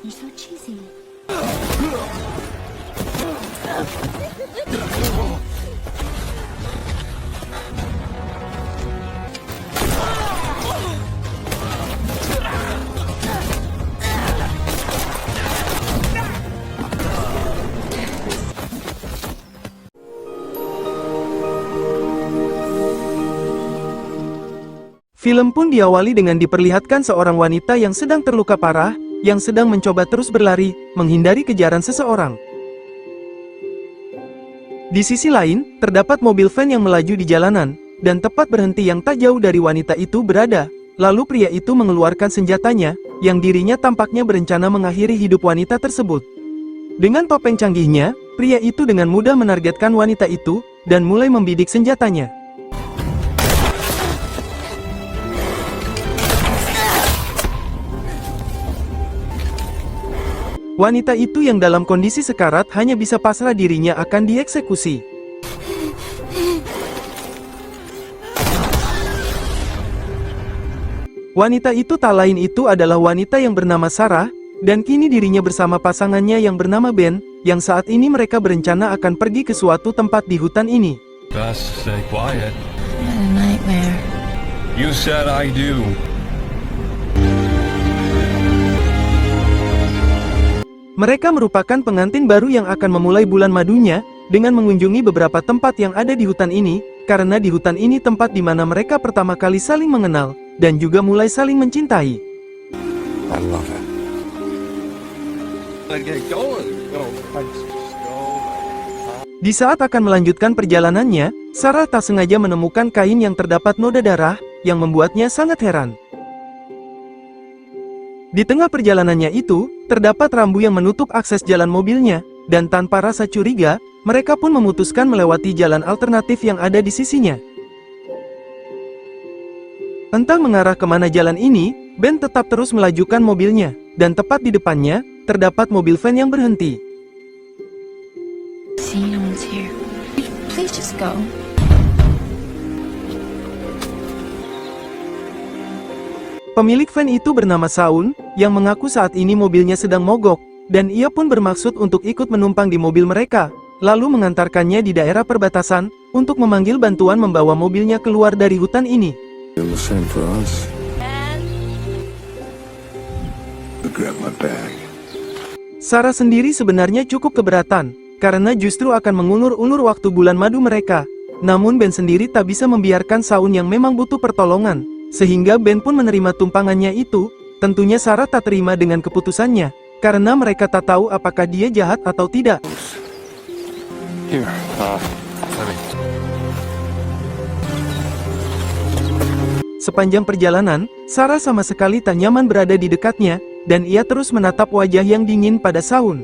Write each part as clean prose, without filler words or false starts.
You're so cheesy. Film pun diawali dengan diperlihatkan seorang wanita yang sedang terluka parah, yang sedang mencoba terus berlari, menghindari kejaran seseorang. Di sisi lain, terdapat mobil van yang melaju di jalanan, dan tepat berhenti yang tak jauh dari wanita itu berada. Lalu pria itu mengeluarkan senjatanya, yang dirinya tampaknya berencana mengakhiri hidup wanita tersebut. Dengan topeng canggihnya, pria itu dengan mudah menargetkan wanita itu, dan mulai membidik senjatanya. Wanita itu yang dalam kondisi sekarat hanya bisa pasrah dirinya akan dieksekusi. Wanita itu tak lain itu adalah wanita yang bernama Sarah, dan kini dirinya bersama pasangannya yang bernama Ben, yang saat ini mereka berencana akan pergi ke suatu tempat di hutan ini. Best stay quiet. What a nightmare. You said I do. Mereka merupakan pengantin baru yang akan memulai bulan madunya, dengan mengunjungi beberapa tempat yang ada di hutan ini, karena di hutan ini tempat di mana mereka pertama kali saling mengenal, dan juga mulai saling mencintai. I love it. Let's get going. Di saat akan melanjutkan perjalanannya, Sarah tak sengaja menemukan kain yang terdapat noda darah, yang membuatnya sangat heran. Di tengah perjalanannya itu, terdapat rambu yang menutup akses jalan mobilnya, dan tanpa rasa curiga, mereka pun memutuskan melewati jalan alternatif yang ada di sisinya. Entah mengarah kemana jalan ini, Ben tetap terus melajukan mobilnya, dan tepat di depannya, terdapat mobil van yang berhenti. See, no one's here. Please just go. Pemilik van itu bernama Saun, yang mengaku saat ini mobilnya sedang mogok, dan ia pun bermaksud untuk ikut menumpang di mobil mereka, lalu mengantarkannya di daerah perbatasan, untuk memanggil bantuan membawa mobilnya keluar dari hutan ini. Sarah sendiri sebenarnya cukup keberatan, karena justru akan mengulur-ulur waktu bulan madu mereka. Namun Ben sendiri tak bisa membiarkan Saun yang memang butuh pertolongan, sehingga Ben pun menerima tumpangannya itu. Tentunya Sarah tak terima dengan keputusannya, karena mereka tak tahu apakah dia jahat atau tidak. Here, let me. Sepanjang perjalanan, Sarah sama sekali tak nyaman berada di dekatnya, dan ia terus menatap wajah yang dingin pada Saun.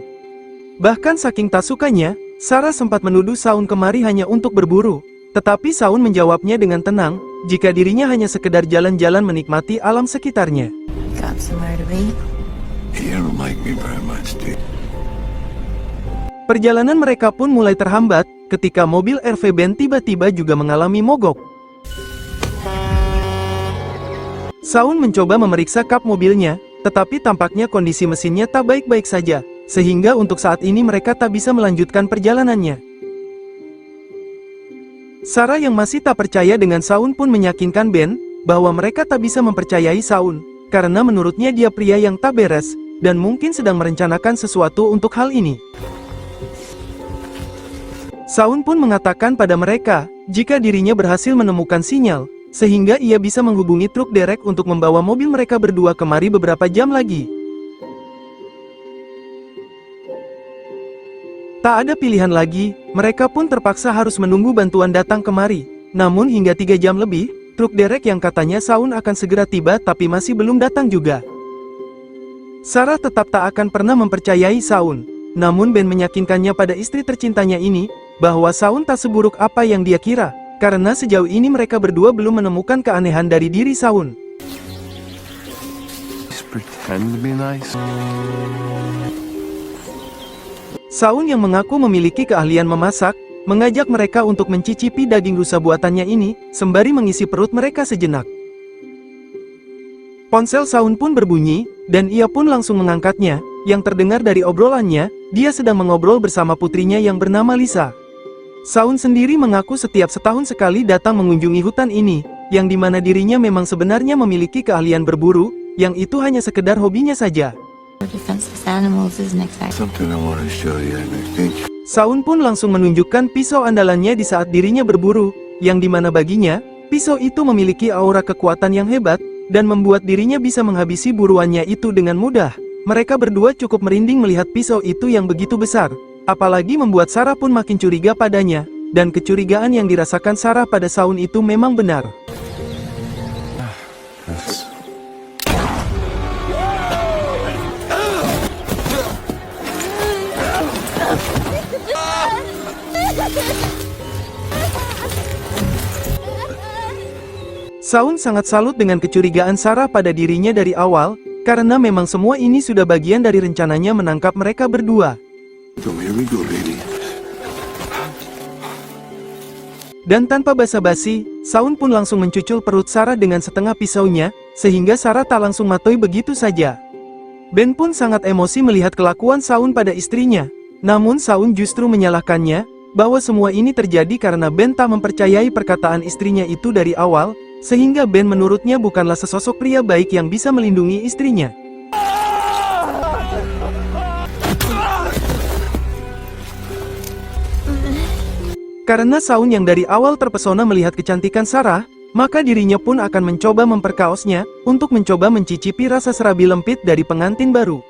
Bahkan saking tak sukanya, Sarah sempat menuduh Saun kemari hanya untuk berburu. Tetapi Saun menjawabnya dengan tenang, jika dirinya hanya sekedar jalan-jalan menikmati alam sekitarnya. Got somewhere to be. You don't like me very much, dude. Perjalanan mereka pun mulai terhambat, ketika mobil RV Ben tiba-tiba juga mengalami mogok. Saun mencoba memeriksa kap mobilnya, tetapi tampaknya kondisi mesinnya tak baik-baik saja, sehingga untuk saat ini mereka tak bisa melanjutkan perjalanannya. Sarah yang masih tak percaya dengan Saun pun meyakinkan Ben, bahwa mereka tak bisa mempercayai Saun, karena menurutnya dia pria yang tak beres, dan mungkin sedang merencanakan sesuatu untuk hal ini. Saun pun mengatakan pada mereka, jika dirinya berhasil menemukan sinyal, sehingga ia bisa menghubungi truk derek untuk membawa mobil mereka berdua kemari beberapa jam lagi. Tak ada pilihan lagi, mereka pun terpaksa harus menunggu bantuan datang kemari. Namun hingga 3 jam lebih, truk derek yang katanya Saun akan segera tiba tapi masih belum datang juga. Sarah tetap tak akan pernah mempercayai Saun. Namun Ben meyakinkannya pada istri tercintanya ini, bahwa Saun tak seburuk apa yang dia kira, karena sejauh ini mereka berdua belum menemukan keanehan dari diri Saun. Just pretend to be nice. Saun yang mengaku memiliki keahlian memasak, mengajak mereka untuk mencicipi daging rusa buatannya ini, sembari mengisi perut mereka sejenak. Ponsel Saun pun berbunyi, dan ia pun langsung mengangkatnya, yang terdengar dari obrolannya, dia sedang mengobrol bersama putrinya yang bernama Lisa. Shaun sendiri mengaku setiap setahun sekali datang mengunjungi hutan ini, yang dimana dirinya memang sebenarnya memiliki keahlian berburu, yang itu hanya sekedar hobinya saja. Defenseless animals is an exact. Something I want to show you, and I think Shaun pun langsung menunjukkan pisau andalannya di saat dirinya berburu, yang dimana baginya, pisau itu memiliki aura kekuatan yang hebat, dan membuat dirinya bisa menghabisi buruannya itu dengan mudah. Mereka berdua cukup merinding melihat pisau itu yang begitu besar, apalagi membuat Sarah pun makin curiga padanya, dan kecurigaan yang dirasakan Sarah pada Shaun itu memang benar. that's Shaun sangat salut dengan kecurigaan Sarah pada dirinya dari awal, karena memang semua ini sudah bagian dari rencananya menangkap mereka berdua. so here we go, baby. Dan tanpa basa-basi, Shaun pun langsung mencucul perut Sarah dengan setengah pisaunya, sehingga Sarah tak langsung matoi begitu saja. Ben pun sangat emosi melihat kelakuan Shaun pada istrinya, namun Shaun justru menyalahkannya, bahwa semua ini terjadi karena Ben tak mempercayai perkataan istrinya itu dari awal, sehingga Ben menurutnya bukanlah sesosok pria baik yang bisa melindungi istrinya. Karena Shaun yang dari awal terpesona melihat kecantikan Sarah, maka dirinya pun akan mencoba memperkaosnya, untuk mencoba mencicipi rasa serabi lempit dari pengantin baru.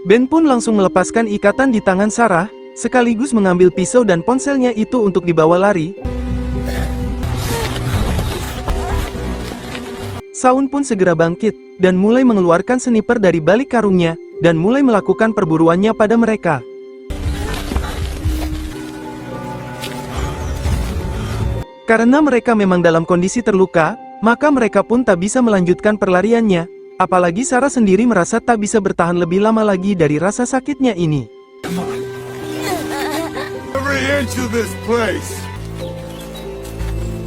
Ben pun langsung melepaskan ikatan di tangan Sarah, sekaligus mengambil pisau dan ponselnya itu untuk dibawa lari. Shaun pun segera bangkit, dan mulai mengeluarkan sniper dari balik karungnya, dan mulai melakukan perburuannya pada mereka. Karena mereka memang dalam kondisi terluka, maka mereka pun tak bisa melanjutkan perlariannya, apalagi Sarah sendiri merasa tak bisa bertahan lebih lama lagi dari rasa sakitnya ini. Every inch of this place.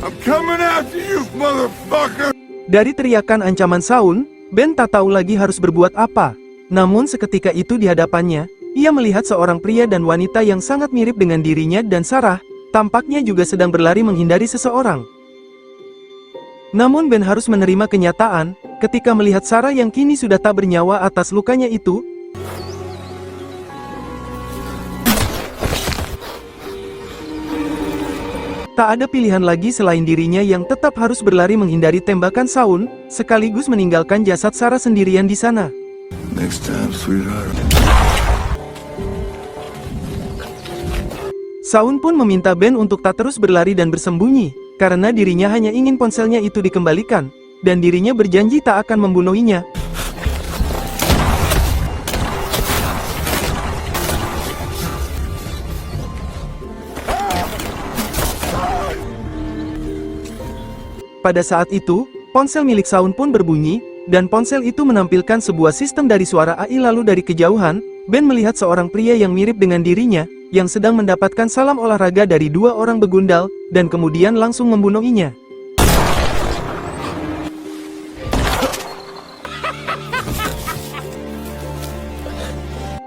I'm coming after you, motherfucker. Dari teriakan ancaman Shaun, Ben tak tahu lagi harus berbuat apa. Namun seketika itu di hadapannya, ia melihat seorang pria dan wanita yang sangat mirip dengan dirinya dan Sarah, tampaknya juga sedang berlari menghindari seseorang. Namun Ben harus menerima kenyataan, ketika melihat Sarah yang kini sudah tak bernyawa atas lukanya itu. Tak ada pilihan lagi selain dirinya yang tetap harus berlari menghindari tembakan Shaun, sekaligus meninggalkan jasad Sarah sendirian di sana. Next time, sweetheart. Shaun pun meminta Ben untuk tak terus berlari dan bersembunyi, karena dirinya hanya ingin ponselnya itu dikembalikan, dan dirinya berjanji tak akan membunuhinya. Pada saat itu, ponsel milik Shaun pun berbunyi, dan ponsel itu menampilkan sebuah sistem dari suara AI. Lalu dari kejauhan, Ben melihat seorang pria yang mirip dengan dirinya, yang sedang mendapatkan salam olahraga dari dua orang begundal, dan kemudian langsung membunuhinya.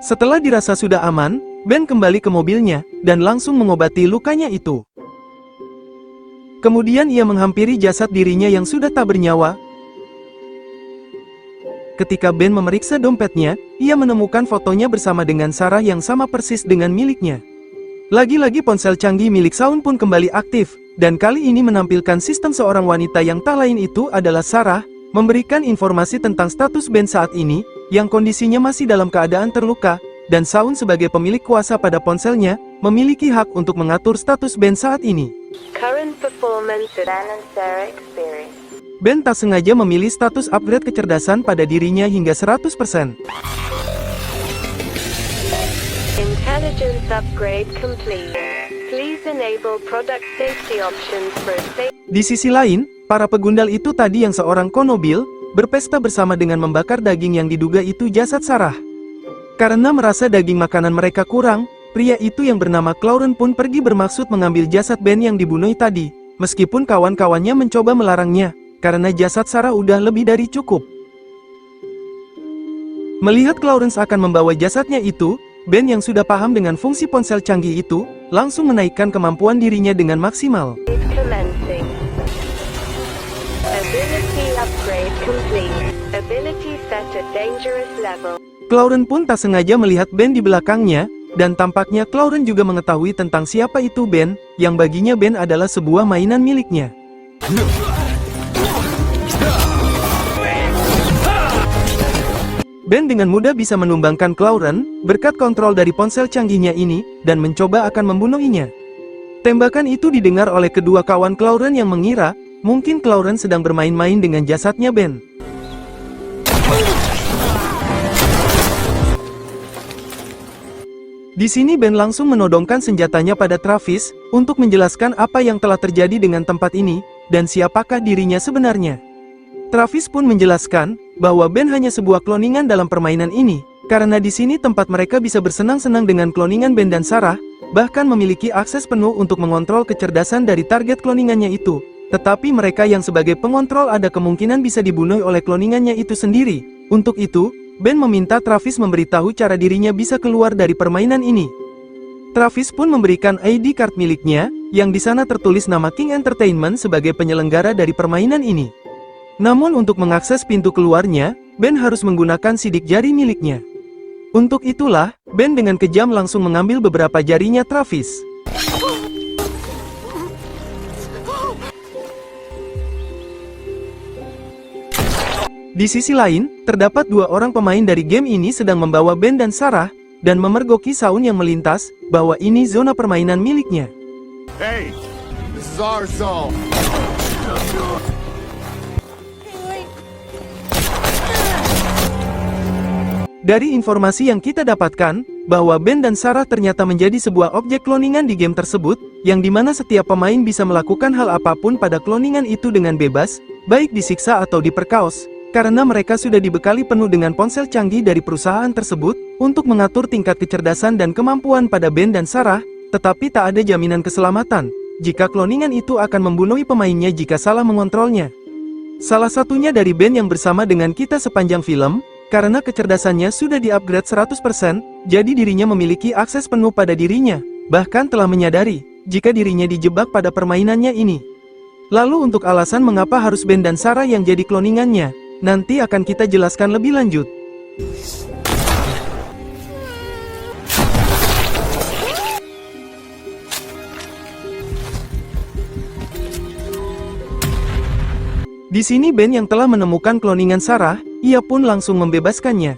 Setelah dirasa sudah aman, Ben kembali ke mobilnya, dan langsung mengobati lukanya itu. Kemudian ia menghampiri jasad dirinya yang sudah tak bernyawa. Ketika Ben memeriksa dompetnya, ia menemukan fotonya bersama dengan Sarah yang sama persis dengan miliknya. Lagi-lagi ponsel canggih milik Shaun pun kembali aktif, dan kali ini menampilkan sistem seorang wanita yang tak lain itu adalah Sarah, memberikan informasi tentang status Ben saat ini, yang kondisinya masih dalam keadaan terluka, dan Shaun sebagai pemilik kuasa pada ponselnya, memiliki hak untuk mengatur status Ben saat ini. Current performance and Sarah experience. Ben tak sengaja memilih status upgrade kecerdasan pada dirinya hingga 100%. Intelligence upgrade complete. Please enable product safety options for a safe. Di sisi lain, para pegundal itu tadi yang seorang konobil, berpesta bersama dengan membakar daging yang diduga itu jasad Sarah. Karena merasa daging makanan mereka kurang, pria itu yang bernama Clauren pun pergi bermaksud mengambil jasad Ben yang dibunuh tadi, meskipun kawan-kawannya mencoba melarangnya, karena jasad Sarah udah lebih dari cukup. Melihat Clarence akan membawa jasadnya itu, Ben yang sudah paham dengan fungsi ponsel canggih itu, langsung menaikkan kemampuan dirinya dengan maksimal. Commencing. Ability upgrade complete. Ability set at dangerous level. Clarence pun tak sengaja melihat Ben di belakangnya, dan tampaknya Clarence juga mengetahui tentang siapa itu Ben, yang baginya Ben adalah sebuah mainan miliknya. Ben dengan mudah bisa menumbangkan Clarence, berkat kontrol dari ponsel canggihnya ini, dan mencoba akan membunuhinya. Tembakan itu didengar oleh kedua kawan Clarence yang mengira, mungkin Clarence sedang bermain-main dengan jasadnya Ben. Di sini Ben langsung menodongkan senjatanya pada Travis, untuk menjelaskan apa yang telah terjadi dengan tempat ini, dan siapakah dirinya sebenarnya. Travis pun menjelaskan, bahwa Ben hanya sebuah kloningan dalam permainan ini, karena di sini tempat mereka bisa bersenang-senang dengan kloningan Ben dan Sarah, bahkan memiliki akses penuh untuk mengontrol kecerdasan dari target kloningannya itu. Tetapi mereka yang sebagai pengontrol ada kemungkinan bisa dibunuh oleh kloningannya itu sendiri. Untuk itu, Ben meminta Travis memberitahu cara dirinya bisa keluar dari permainan ini. Travis pun memberikan ID card miliknya, yang di sana tertulis nama King Entertainment sebagai penyelenggara dari permainan ini. Namun untuk mengakses pintu keluarnya, Ben harus menggunakan sidik jari miliknya. Untuk itulah, Ben dengan kejam langsung mengambil beberapa jarinya Travis. Di sisi lain, terdapat dua orang pemain dari game ini sedang membawa Ben dan Sarah, dan memergoki Saun yang melintas, bahwa ini zona permainan miliknya. Hey, this is our zone. Dari informasi yang kita dapatkan, bahwa Ben dan Sarah ternyata menjadi sebuah objek kloningan di game tersebut, yang dimana setiap pemain bisa melakukan hal apapun pada kloningan itu dengan bebas, baik disiksa atau diperkaos, karena mereka sudah dibekali penuh dengan ponsel canggih dari perusahaan tersebut, untuk mengatur tingkat kecerdasan dan kemampuan pada Ben dan Sarah, tetapi tak ada jaminan keselamatan, jika kloningan itu akan membunuh pemainnya jika salah mengontrolnya. Salah satunya dari Ben yang bersama dengan kita sepanjang film, karena kecerdasannya sudah di-upgrade 100%, jadi dirinya memiliki akses penuh pada dirinya, bahkan telah menyadari, jika dirinya dijebak pada permainannya ini. Lalu untuk alasan mengapa harus Ben dan Sarah yang jadi kloningannya, nanti akan kita jelaskan lebih lanjut. Di sini Ben yang telah menemukan kloningan Sarah, ia pun langsung membebaskannya.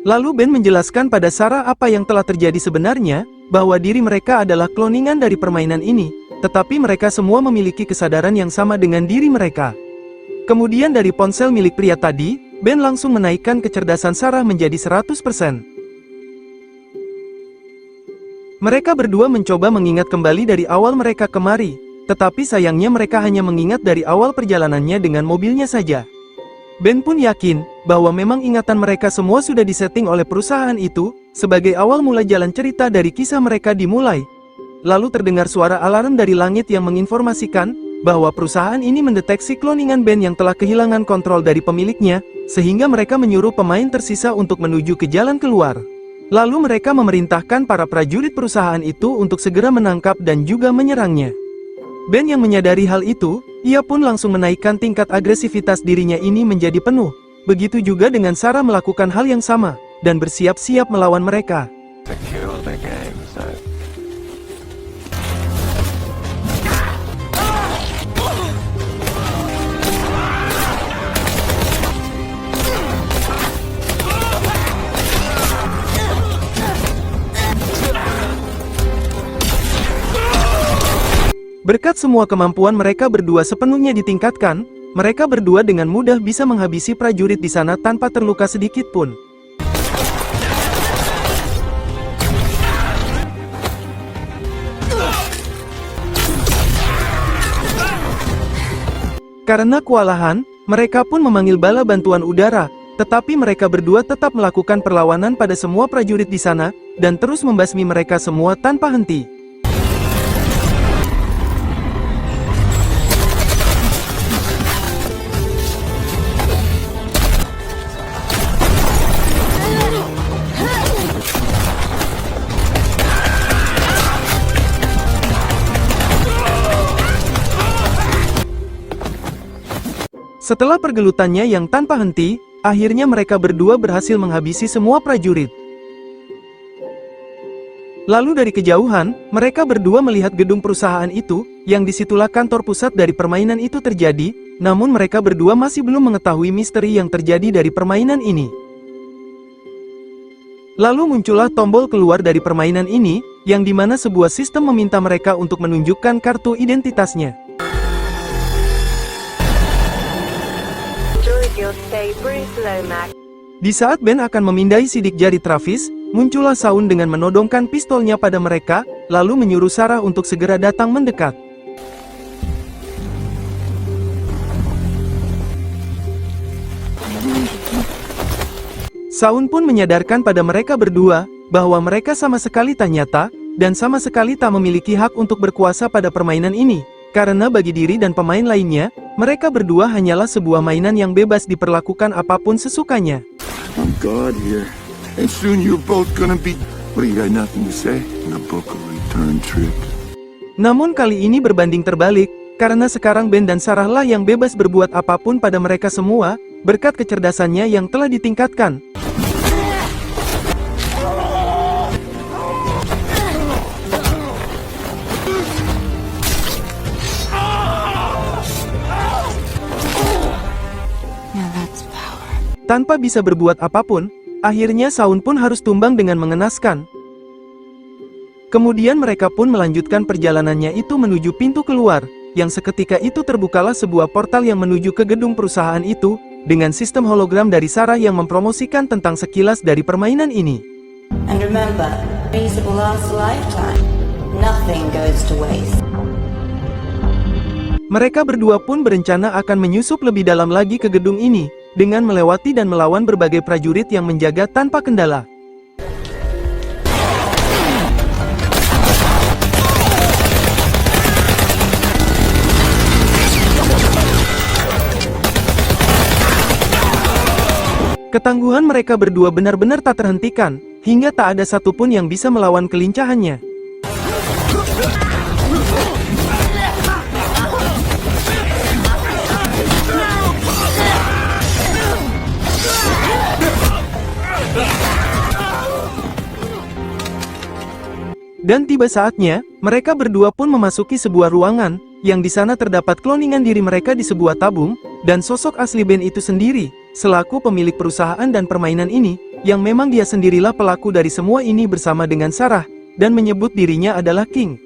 Lalu Ben menjelaskan pada Sarah apa yang telah terjadi sebenarnya, bahwa diri mereka adalah kloningan dari permainan ini, tetapi mereka semua memiliki kesadaran yang sama dengan diri mereka. Kemudian dari ponsel milik pria tadi, Ben langsung menaikkan kecerdasan Sarah menjadi 100%. Mereka berdua mencoba mengingat kembali dari awal mereka kemari, tetapi sayangnya mereka hanya mengingat dari awal perjalanannya dengan mobilnya saja. Ben pun yakin, bahwa memang ingatan mereka semua sudah disetting oleh perusahaan itu, sebagai awal mula jalan cerita dari kisah mereka dimulai. Lalu terdengar suara alarm dari langit yang menginformasikan, bahwa perusahaan ini mendeteksi kloningan Ben yang telah kehilangan kontrol dari pemiliknya, sehingga mereka menyuruh pemain tersisa untuk menuju ke jalan keluar. Lalu mereka memerintahkan para prajurit perusahaan itu untuk segera menangkap dan juga menyerangnya. Ben yang menyadari hal itu, ia pun langsung menaikkan tingkat agresivitas dirinya ini menjadi penuh. Begitu juga dengan Sarah melakukan hal yang sama, dan bersiap-siap melawan mereka. Berkat semua kemampuan mereka berdua sepenuhnya ditingkatkan, mereka berdua dengan mudah bisa menghabisi prajurit di sana tanpa terluka sedikit pun. Karena kewalahan, mereka pun memanggil bala bantuan udara, Tetapi mereka berdua tetap melakukan perlawanan pada semua prajurit di sana, dan terus membasmi mereka semua tanpa henti. Setelah pergelutannya yang tanpa henti, akhirnya mereka berdua berhasil menghabisi semua prajurit. Lalu dari kejauhan, mereka berdua melihat gedung perusahaan itu, yang disitulah kantor pusat dari permainan itu terjadi, namun mereka berdua masih belum mengetahui misteri yang terjadi dari permainan ini. Lalu muncullah tombol keluar dari permainan ini, yang dimana sebuah sistem meminta mereka untuk menunjukkan kartu identitasnya. Di saat Ben akan memindai sidik jari Travis, muncullah Shaun dengan menodongkan pistolnya pada mereka, lalu menyuruh Sarah untuk segera datang mendekat. Shaun pun menyadarkan pada mereka berdua, bahwa mereka sama sekali tak nyata, dan sama sekali tak memiliki hak untuk berkuasa pada permainan ini. Karena bagi diri dan pemain lainnya, mereka berdua hanyalah sebuah mainan yang bebas diperlakukan apapun sesukanya. I'm God here, and soon you're both gonna be. What, you got nothing to say? In the book of return trip. Namun kali ini berbanding terbalik, karena sekarang Ben dan Sarah lah yang bebas berbuat apapun pada mereka semua, berkat kecerdasannya yang telah ditingkatkan. Tanpa bisa berbuat apapun, akhirnya Shaun pun harus tumbang dengan mengenaskan. Kemudian mereka pun melanjutkan perjalanannya itu menuju pintu keluar, yang seketika itu terbukalah sebuah portal yang menuju ke gedung perusahaan itu, dengan sistem hologram dari Sarah yang mempromosikan tentang sekilas dari permainan ini. And remember, these will last a lifetime. Nothing goes to waste. Mereka berdua pun berencana akan menyusup lebih dalam lagi ke gedung ini, dengan melewati dan melawan berbagai prajurit yang menjaga tanpa kendala. Ketangguhan mereka berdua benar-benar tak terhentikan, hingga tak ada satupun yang bisa melawan kelincahannya. Dan tiba saatnya, mereka berdua pun memasuki sebuah ruangan, yang di sana terdapat kloningan diri mereka di sebuah tabung, dan sosok asli Ben itu sendiri, selaku pemilik perusahaan dan permainan ini, yang memang dia sendirilah pelaku dari semua ini bersama dengan Sarah, dan menyebut dirinya adalah King.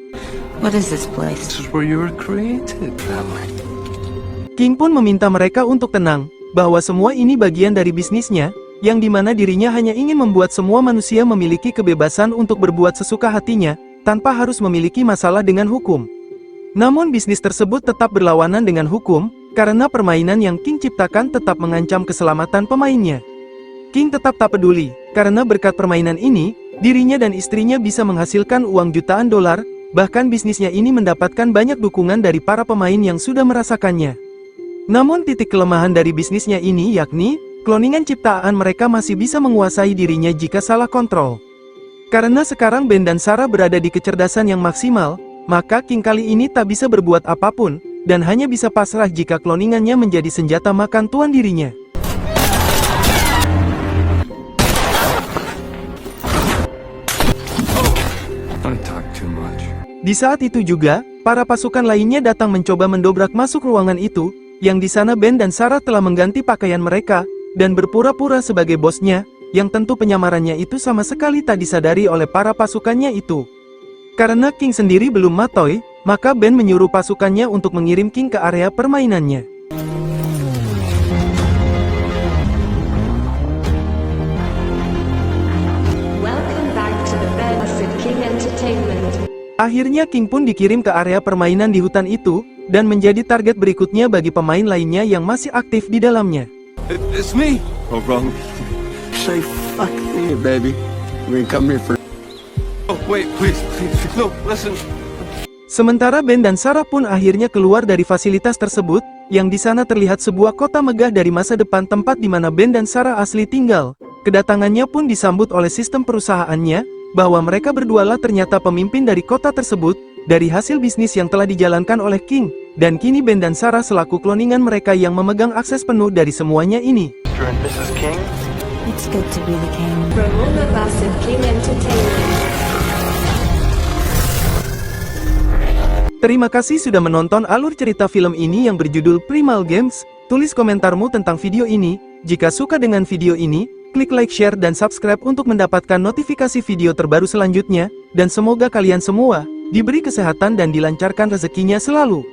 What is this place? This is where you were created, family. King pun meminta mereka untuk tenang, bahwa semua ini bagian dari bisnisnya, yang dimana dirinya hanya ingin membuat semua manusia memiliki kebebasan untuk berbuat sesuka hatinya, tanpa harus memiliki masalah dengan hukum. Namun bisnis tersebut tetap berlawanan dengan hukum, karena permainan yang King ciptakan tetap mengancam keselamatan pemainnya. King tetap tak peduli, karena berkat permainan ini, dirinya dan istrinya bisa menghasilkan uang jutaan dolar, bahkan bisnisnya ini mendapatkan banyak dukungan dari para pemain yang sudah merasakannya. Namun titik kelemahan dari bisnisnya ini yakni, kloningan ciptaan mereka masih bisa menguasai dirinya jika salah kontrol. Karena sekarang Ben dan Sarah berada di kecerdasan yang maksimal, maka King kali ini tak bisa berbuat apapun, dan hanya bisa pasrah jika kloningannya menjadi senjata makan tuan dirinya. Don't talk too much. Di saat itu juga, para pasukan lainnya datang mencoba mendobrak masuk ruangan itu, yang di sana Ben dan Sarah telah mengganti pakaian mereka, dan berpura-pura sebagai bosnya, yang tentu penyamarannya itu sama sekali tak disadari oleh para pasukannya itu. Karena King sendiri belum matoy, maka Ben menyuruh pasukannya untuk mengirim King ke area permainannya. Welcome back to the Bedford King Entertainment. Akhirnya King pun dikirim ke area permainan di hutan itu, dan menjadi target berikutnya bagi pemain lainnya yang masih aktif di dalamnya. It's me. Oh, wrong. Say fuck me, baby. We come here for... Oh, wait, please. No, listen. Sementara Ben dan Sarah pun akhirnya keluar dari fasilitas tersebut, yang di sana terlihat sebuah kota megah dari masa depan tempat di mana Ben dan Sarah asli tinggal. Kedatangannya pun disambut oleh sistem perusahaannya, bahwa mereka berdualah ternyata pemimpin dari kota tersebut, dari hasil bisnis yang telah dijalankan oleh King, dan kini Ben dan Sarah selaku kloningan mereka yang memegang akses penuh dari semuanya ini. Mr. and Mrs. King? It's good to be the king. From all of us at King Entertainment. Terima kasih sudah menonton alur cerita film ini yang berjudul Primal Games. Tulis komentarmu tentang video ini. Jika suka dengan video ini, klik like, share, dan subscribe untuk mendapatkan notifikasi video terbaru selanjutnya. Dan semoga kalian semua diberi kesehatan dan dilancarkan rezekinya selalu.